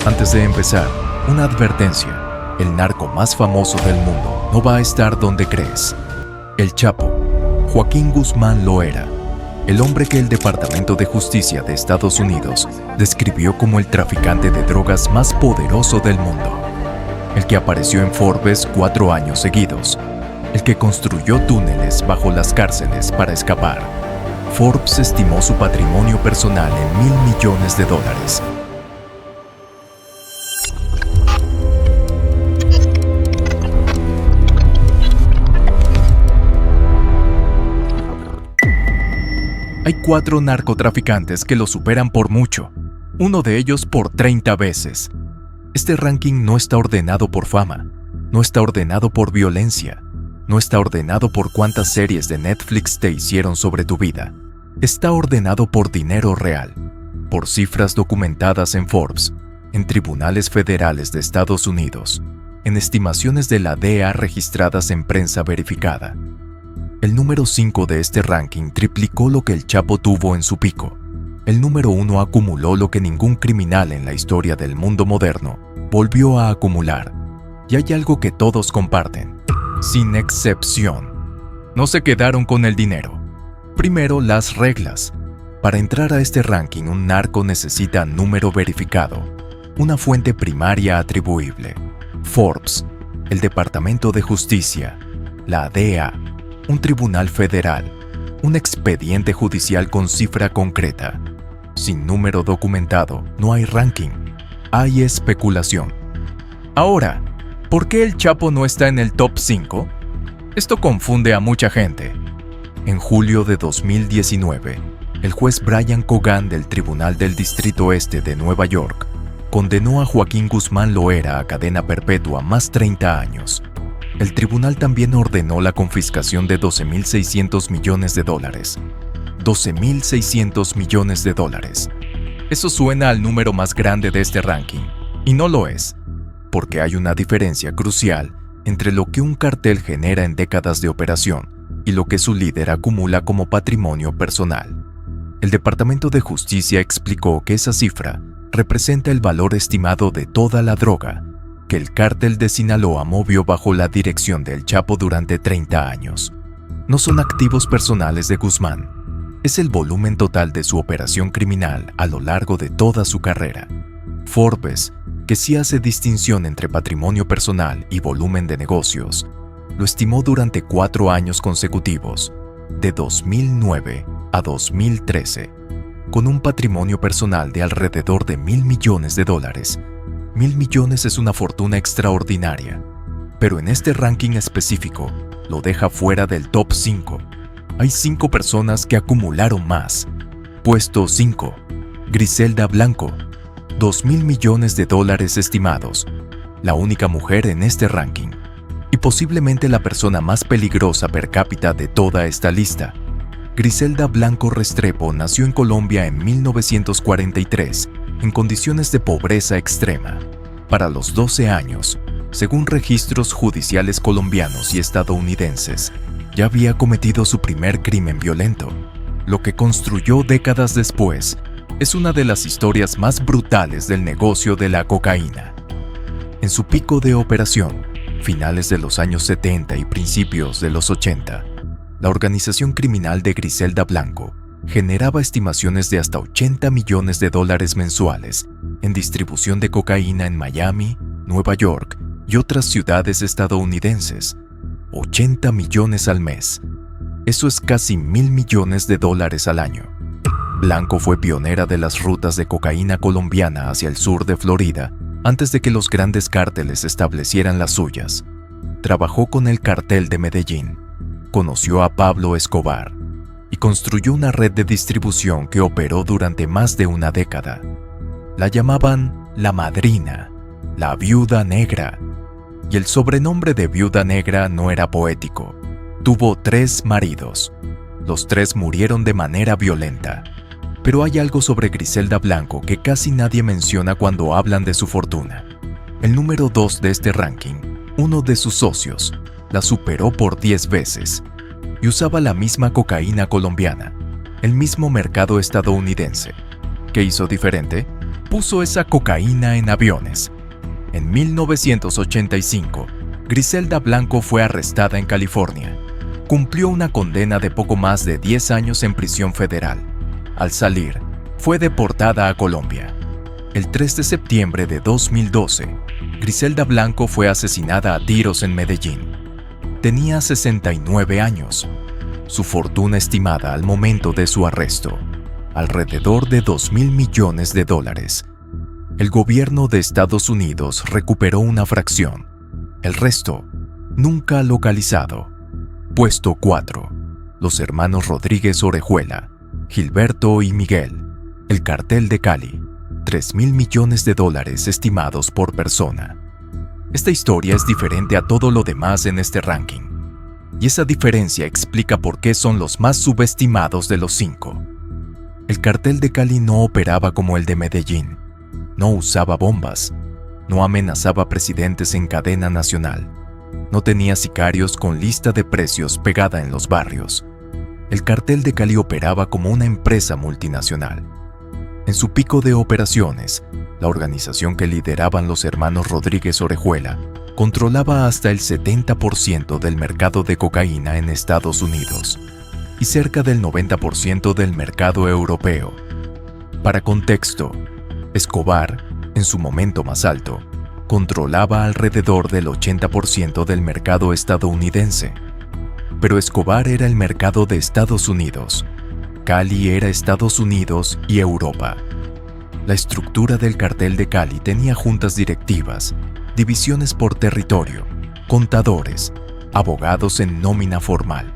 Antes de empezar, una advertencia. El narco más famoso del mundo no va a estar donde crees. El Chapo, Joaquín Guzmán Loera, el hombre que el Departamento de Justicia de Estados Unidos describió como el traficante de drogas más poderoso del mundo. El que apareció en Forbes 4 años seguidos. El que construyó túneles bajo las cárceles para escapar. Forbes estimó su patrimonio personal en $1.000 millones. Hay 4 narcotraficantes que lo superan por mucho, uno de ellos por 30 veces. Este ranking no está ordenado por fama, no está ordenado por violencia, no está ordenado por cuántas series de Netflix te hicieron sobre tu vida. Está ordenado por dinero real, por cifras documentadas en Forbes, en tribunales federales de Estados Unidos, en estimaciones de la DEA registradas en prensa verificada. El número 5 de este ranking triplicó lo que el Chapo tuvo en su pico. El número 1 acumuló lo que ningún criminal en la historia del mundo moderno volvió a acumular. Y hay algo que todos comparten, sin excepción. No se quedaron con el dinero. Primero, las reglas. Para entrar a este ranking, un narco necesita número verificado, una fuente primaria atribuible. Forbes, el Departamento de Justicia, la DEA, un tribunal federal, un expediente judicial con cifra concreta. Sin número documentado, no hay ranking, hay especulación. Ahora, ¿por qué el Chapo no está en el top 5? Esto confunde a mucha gente. En julio de 2019, el juez Brian Cogan del Tribunal del Distrito Este de Nueva York condenó a Joaquín Guzmán Loera a cadena perpetua más 30 años. El tribunal también ordenó la confiscación de $12.600 millones. $12.600 millones. Eso suena al número más grande de este ranking, y no lo es, porque hay una diferencia crucial entre lo que un cartel genera en décadas de operación y lo que su líder acumula como patrimonio personal. El Departamento de Justicia explicó que esa cifra representa el valor estimado de toda la droga que el cártel de Sinaloa movió bajo la dirección del Chapo durante 30 años. No son activos personales de Guzmán, es el volumen total de su operación criminal a lo largo de toda su carrera. Forbes, que sí hace distinción entre patrimonio personal y volumen de negocios, lo estimó durante 4 años consecutivos, de 2009 a 2013, con un patrimonio personal de alrededor de $1.000 millones. $1.000 millones es una fortuna extraordinaria, pero en este ranking específico lo deja fuera del top 5. Hay 5 personas que acumularon más. Puesto 5. Griselda Blanco, $2.000 millones estimados, la única mujer en este ranking, y posiblemente la persona más peligrosa per cápita de toda esta lista. Griselda Blanco Restrepo nació en Colombia en 1943, en condiciones de pobreza extrema. Para los 12 años, según registros judiciales colombianos y estadounidenses, ya había cometido su primer crimen violento. Lo que construyó décadas después es una de las historias más brutales del negocio de la cocaína. En su pico de operación, finales de los años 70 y principios de los 80, la organización criminal de Griselda Blanco generaba estimaciones de hasta $80 millones mensuales en distribución de cocaína en Miami, Nueva York y otras ciudades estadounidenses. $80 millones al mes. Eso es casi $1.000 millones al año. Blanco fue pionera de las rutas de cocaína colombiana hacia el sur de Florida antes de que los grandes cárteles establecieran las suyas. Trabajó con el cartel de Medellín, conoció a Pablo Escobar y construyó una red de distribución que operó durante más de una década. La llamaban la Madrina, la Viuda Negra, y el sobrenombre de Viuda Negra no era poético. Tuvo 3 maridos. Los 3 murieron de manera violenta. Pero hay algo sobre Griselda Blanco que casi nadie menciona cuando hablan de su fortuna. El número 2 de este ranking, uno de sus socios, la superó por 10 veces y usaba la misma cocaína colombiana, el mismo mercado estadounidense. ¿Qué hizo diferente? puso esa cocaína en aviones. En 1985, Griselda Blanco fue arrestada en California. Cumplió una condena de poco más de 10 años en prisión federal. Al salir, fue deportada a Colombia. El 3 de septiembre de 2012, Griselda Blanco fue asesinada a tiros en Medellín. Tenía 69 años. Su fortuna estimada al momento de su arresto, alrededor de $2.000 millones. El gobierno de Estados Unidos recuperó una fracción. El resto, nunca localizado. Puesto 4. Los hermanos Rodríguez Orejuela, Gilberto y Miguel. El cartel de Cali. $3.000 millones estimados por persona. Esta historia es diferente a todo lo demás en este ranking. Y esa diferencia explica por qué son los más subestimados de los 5. El cartel de Cali no operaba como el de Medellín. No usaba bombas. No amenazaba presidentes en cadena nacional. No tenía sicarios con lista de precios pegada en los barrios. El cartel de Cali operaba como una empresa multinacional. En su pico de operaciones, la organización que lideraban los hermanos Rodríguez Orejuela controlaba hasta el 70% del mercado de cocaína en Estados Unidos y cerca del 90% del mercado europeo. Para contexto, Escobar, en su momento más alto, controlaba alrededor del 80% del mercado estadounidense. Pero Escobar era el mercado de Estados Unidos. Cali era Estados Unidos y Europa. La estructura del cartel de Cali tenía juntas directivas, divisiones por territorio, contadores, abogados en nómina formal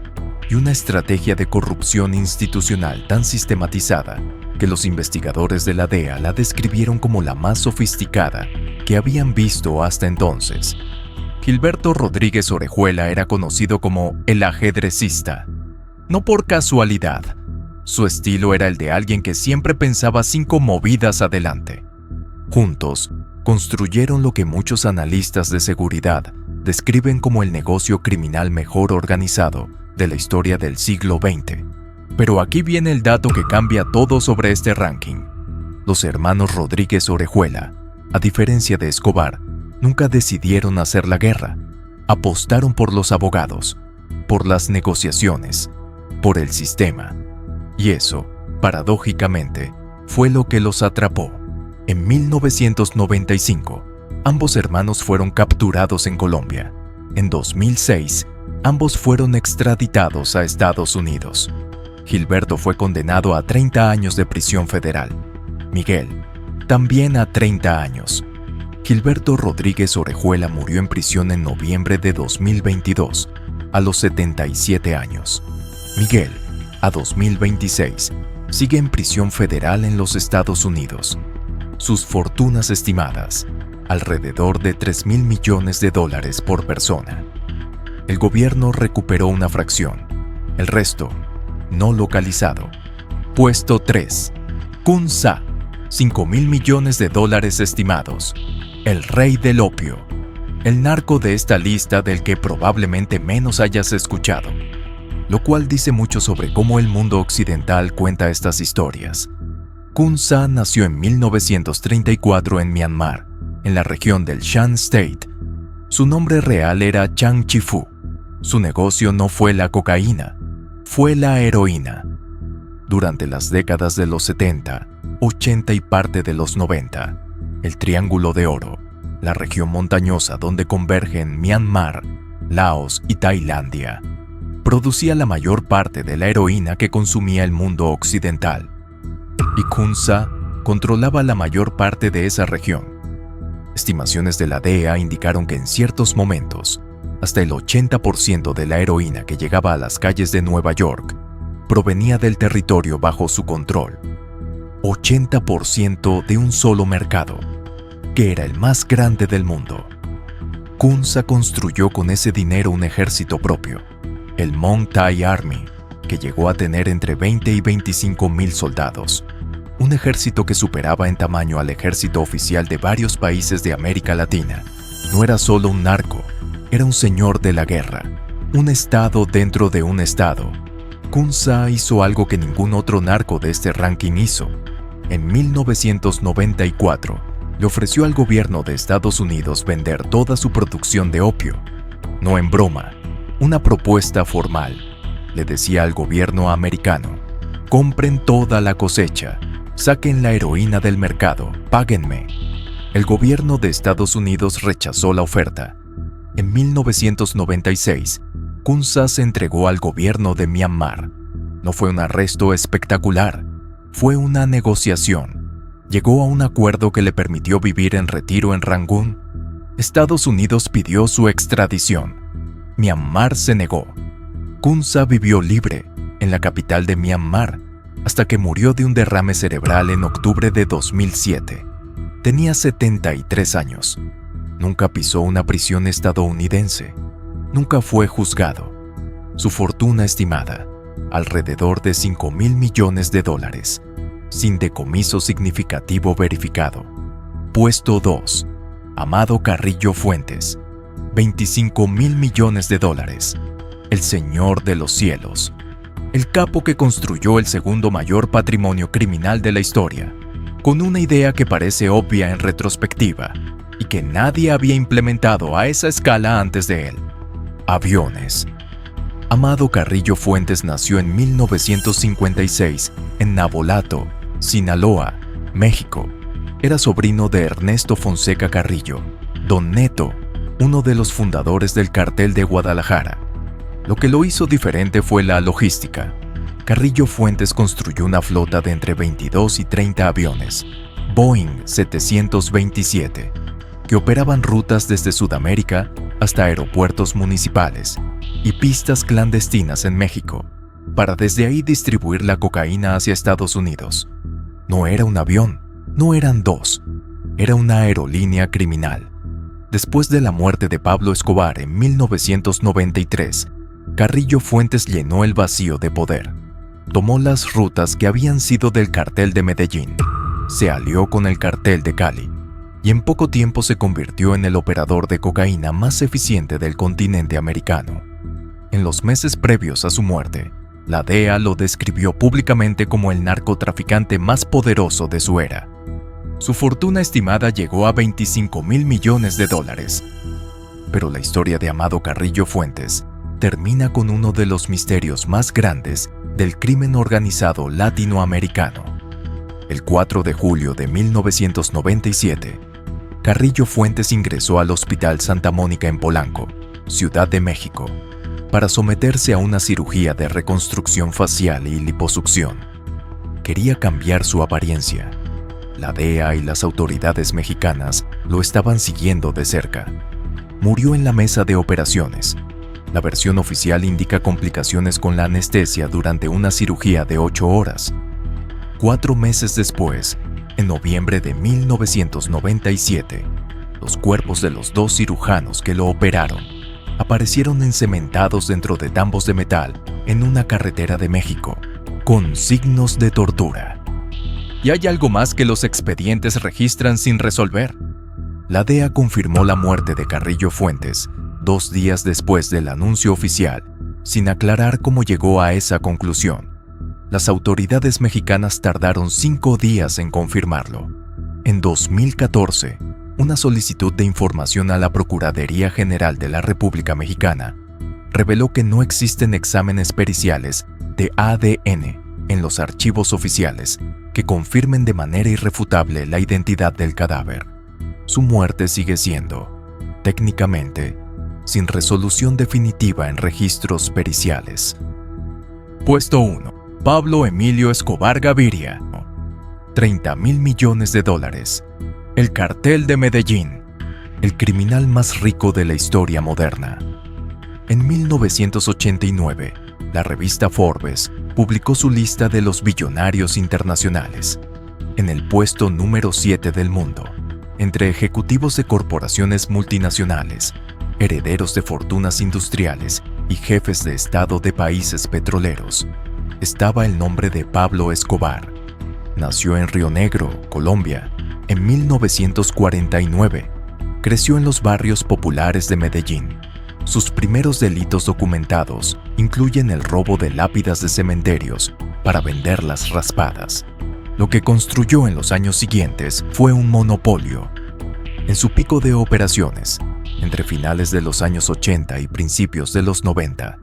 y una estrategia de corrupción institucional tan sistematizada que los investigadores de la DEA la describieron como la más sofisticada que habían visto hasta entonces. Gilberto Rodríguez Orejuela era conocido como el ajedrecista. No por casualidad. Su estilo era el de alguien que siempre pensaba 5 movidas adelante. Juntos, construyeron lo que muchos analistas de seguridad describen como el negocio criminal mejor organizado de la historia del siglo XX. Pero aquí viene el dato que cambia todo sobre este ranking. Los hermanos Rodríguez Orejuela, a diferencia de Escobar, nunca decidieron hacer la guerra. Apostaron por los abogados, por las negociaciones, por el sistema. Y eso, paradójicamente, fue lo que los atrapó. En 1995, ambos hermanos fueron capturados en Colombia. En 2006, ambos fueron extraditados a Estados Unidos. Gilberto fue condenado a 30 años de prisión federal. Miguel, también a 30 años. Gilberto Rodríguez Orejuela murió en prisión en noviembre de 2022, a los 77 años. Miguel, a 2026, sigue en prisión federal en los Estados Unidos. Sus fortunas estimadas, alrededor de $3.000 millones por persona. El gobierno recuperó una fracción, el resto, no localizado. Puesto 3. Kun Sa, $5.000 millones estimados. El rey del opio. El narco de esta lista del que probablemente menos hayas escuchado. Lo cual dice mucho sobre cómo el mundo occidental cuenta estas historias. Kun Sa nació en 1934 en Myanmar, en la región del Shan State. Su nombre real era Chang Chi-fu. Su negocio no fue la cocaína, fue la heroína. Durante las décadas de los 70, 80 y parte de los 90, el Triángulo de Oro, la región montañosa donde convergen Myanmar, Laos y Tailandia, producía la mayor parte de la heroína que consumía el mundo occidental. Y Kun Sa controlaba la mayor parte de esa región. Estimaciones de la DEA indicaron que en ciertos momentos, hasta el 80% de la heroína que llegaba a las calles de Nueva York provenía del territorio bajo su control. 80% de un solo mercado, que era el más grande del mundo. Kun Sa construyó con ese dinero un ejército propio, el Mong Thai Army, que llegó a tener entre 20 y 25 mil soldados. Un ejército que superaba en tamaño al ejército oficial de varios países de América Latina. No era solo un narco, era un señor de la guerra, un estado dentro de un estado. Kun Sa hizo algo que ningún otro narco de este ranking hizo. En 1994, le ofreció al gobierno de Estados Unidos vender toda su producción de opio. No en broma, una propuesta formal. Le decía al gobierno americano: compren toda la cosecha, saquen la heroína del mercado, páguenme. El gobierno de Estados Unidos rechazó la oferta. En 1996, Kunsa se entregó al gobierno de Myanmar. No fue un arresto espectacular, fue una negociación. Llegó a un acuerdo que le permitió vivir en retiro en Rangún. Estados Unidos pidió su extradición. Myanmar se negó. Kunsa vivió libre en la capital de Myanmar hasta que murió de un derrame cerebral en octubre de 2007. Tenía 73 años. Nunca pisó una prisión estadounidense. Nunca fue juzgado. Su fortuna estimada, alrededor de $5,000 millones, sin decomiso significativo verificado. Puesto 2. Amado Carrillo Fuentes, $25,000 millones. El Señor de los Cielos. El capo que construyó el segundo mayor patrimonio criminal de la historia, con una idea que parece obvia en retrospectiva y que nadie había implementado a esa escala antes de él: aviones. Amado Carrillo Fuentes nació en 1956 en Navolato, Sinaloa, México. Era sobrino de Ernesto Fonseca Carrillo, Don Neto, uno de los fundadores del Cartel de Guadalajara. Lo que lo hizo diferente fue la logística. Carrillo Fuentes construyó una flota de entre 22 y 30 aviones, Boeing 727, que operaban rutas desde Sudamérica hasta aeropuertos municipales y pistas clandestinas en México, para desde ahí distribuir la cocaína hacia Estados Unidos. No era un avión, no eran dos, era una aerolínea criminal. Después de la muerte de Pablo Escobar en 1993, Carrillo Fuentes llenó el vacío de poder. Tomó las rutas que habían sido del cartel de Medellín, se alió con el cartel de Cali y en poco tiempo se convirtió en el operador de cocaína más eficiente del continente americano. En los meses previos a su muerte, la DEA lo describió públicamente como el narcotraficante más poderoso de su era. Su fortuna estimada llegó a $25,000 millones. Pero la historia de Amado Carrillo Fuentes termina con uno de los misterios más grandes del crimen organizado latinoamericano. El 4 de julio de 1997, Carrillo Fuentes ingresó al Hospital Santa Mónica en Polanco, Ciudad de México, para someterse a una cirugía de reconstrucción facial y liposucción. Quería cambiar su apariencia. La DEA y las autoridades mexicanas lo estaban siguiendo de cerca. Murió en la mesa de operaciones. La versión oficial indica complicaciones con la anestesia durante una cirugía de 8 horas. 4 meses después, en noviembre de 1997, los cuerpos de los 2 cirujanos que lo operaron aparecieron encementados dentro de tambos de metal en una carretera de México, con signos de tortura. Y hay algo más que los expedientes registran sin resolver. La DEA confirmó la muerte de Carrillo Fuentes 2 días después del anuncio oficial, sin aclarar cómo llegó a esa conclusión. Las autoridades mexicanas tardaron 5 días en confirmarlo. En 2014, una solicitud de información a la Procuraduría General de la República Mexicana reveló que no existen exámenes periciales de ADN en los archivos oficiales que confirmen de manera irrefutable la identidad del cadáver. Su muerte sigue siendo, técnicamente, sin resolución definitiva en registros periciales. Puesto 1. Pablo Emilio Escobar Gaviria, $30,000 millones. El Cartel de Medellín, el criminal más rico de la historia moderna. En 1989, la revista Forbes publicó su lista de los billonarios internacionales. En el puesto número 7 del mundo, entre ejecutivos de corporaciones multinacionales, herederos de fortunas industriales y jefes de estado de países petroleros, estaba el nombre de Pablo Escobar. Nació en Río Negro, Colombia, en 1949. Creció en los barrios populares de Medellín. Sus primeros delitos documentados incluyen el robo de lápidas de cementerios para venderlas raspadas. Lo que construyó en los años siguientes fue un monopolio. En su pico de operaciones, entre finales de los años 80 y principios de los 90,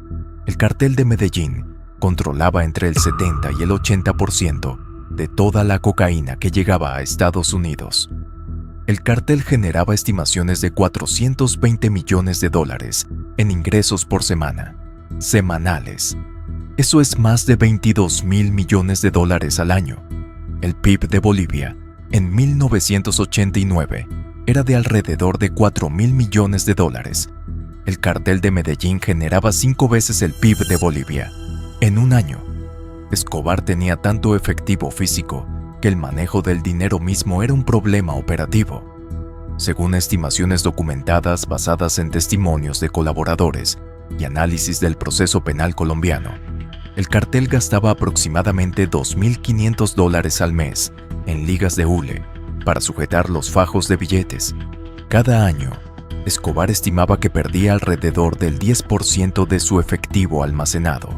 el cartel de Medellín controlaba entre el 70 y el 80% de toda la cocaína que llegaba a Estados Unidos. El cartel generaba estimaciones de $420 millones en ingresos por semana, semanales. Eso es más de $22.000 millones al año. El PIB de Bolivia, en 1989, era de alrededor de $4.000 millones. El cartel de Medellín generaba 5 veces el PIB de Bolivia. En un año, Escobar tenía tanto efectivo físico que el manejo del dinero mismo era un problema operativo. Según estimaciones documentadas basadas en testimonios de colaboradores y análisis del proceso penal colombiano, el cartel gastaba aproximadamente $2.500 al mes en ligas de hule para sujetar los fajos de billetes. Cada año, Escobar estimaba que perdía alrededor del 10% de su efectivo almacenado.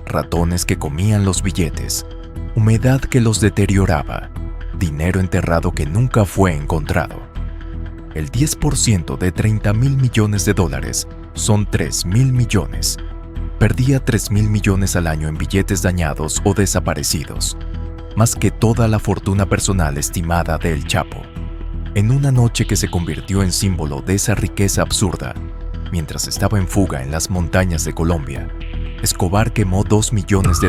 Ratones que comían los billetes, humedad que los deterioraba, dinero enterrado que nunca fue encontrado. El 10% de $30.000 millones son $3.000 millones. Perdía $3.000 millones al año en billetes dañados o desaparecidos, más que toda la fortuna personal estimada de El Chapo. En una noche que se convirtió en símbolo de esa riqueza absurda, mientras estaba en fuga en las montañas de Colombia, Escobar quemó $2 millones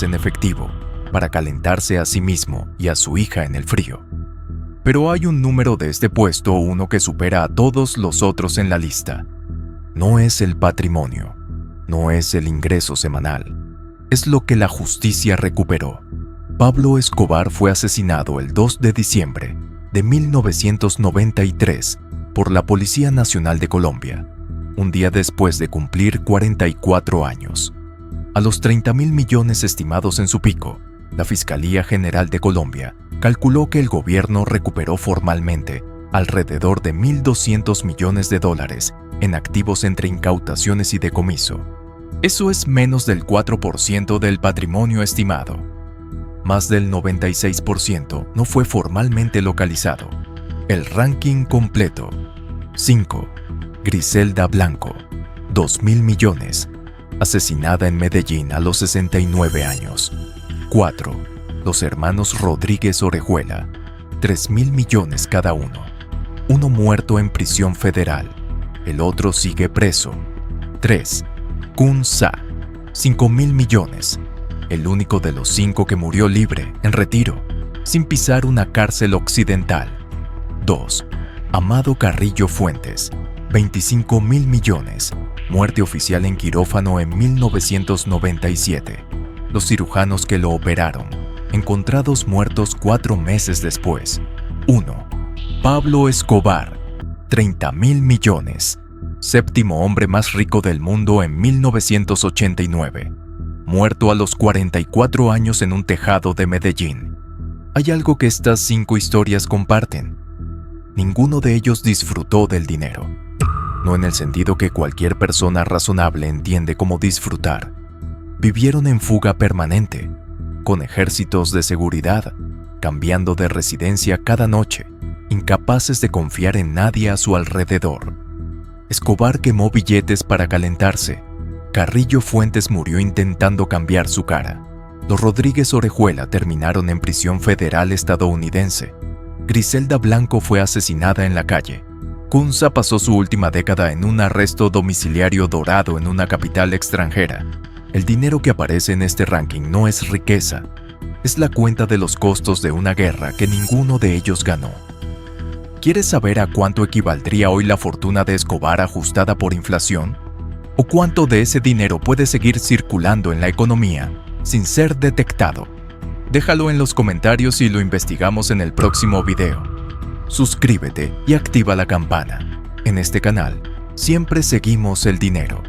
en efectivo para calentarse a sí mismo y a su hija en el frío. Pero hay un número de este puesto, uno que supera a todos los otros en la lista. No es el patrimonio, no es el ingreso semanal, es lo que la justicia recuperó. Pablo Escobar fue asesinado el 2 de diciembre de 1993 por la Policía Nacional de Colombia, un día después de cumplir 44 años. A los $30.000 millones estimados en su pico, la Fiscalía General de Colombia calculó que el gobierno recuperó formalmente alrededor de $1.200 millones en activos entre incautaciones y decomiso. Eso es menos del 4% del patrimonio estimado. Más del 96% no fue formalmente localizado. El ranking completo. 5. Griselda Blanco, $2.000 millones, asesinada en Medellín a los 69 años. 4. Los hermanos Rodríguez Orejuela, $3.000 millones cada uno. Uno muerto en prisión federal, el otro sigue preso. 3. Kun Sa, $5.000 millones, el único de los 5 que murió libre, en retiro, sin pisar una cárcel occidental. 2. Amado Carrillo Fuentes, $25.000 millones, muerte oficial en quirófano en 1997. Los cirujanos que lo operaron, encontrados muertos 4 meses después. 1. Pablo Escobar, $30.000 millones, séptimo hombre más rico del mundo en 1989, muerto a los 44 años en un tejado de Medellín. Hay algo que estas 5 historias comparten. Ninguno de ellos disfrutó del dinero. No en el sentido que cualquier persona razonable entiende como disfrutar. Vivieron en fuga permanente, con ejércitos de seguridad, cambiando de residencia cada noche, incapaces de confiar en nadie a su alrededor. Escobar quemó billetes para calentarse. Carrillo Fuentes murió intentando cambiar su cara. Los Rodríguez Orejuela terminaron en prisión federal estadounidense. Griselda Blanco fue asesinada en la calle. Kun Sa pasó su última década en un arresto domiciliario dorado en una capital extranjera. El dinero que aparece en este ranking no es riqueza, es la cuenta de los costos de una guerra que ninguno de ellos ganó. ¿Quieres saber a cuánto equivaldría hoy la fortuna de Escobar ajustada por inflación? ¿O cuánto de ese dinero puede seguir circulando en la economía sin ser detectado? Déjalo en los comentarios y lo investigamos en el próximo video. Suscríbete y activa la campana. En este canal, siempre seguimos el dinero.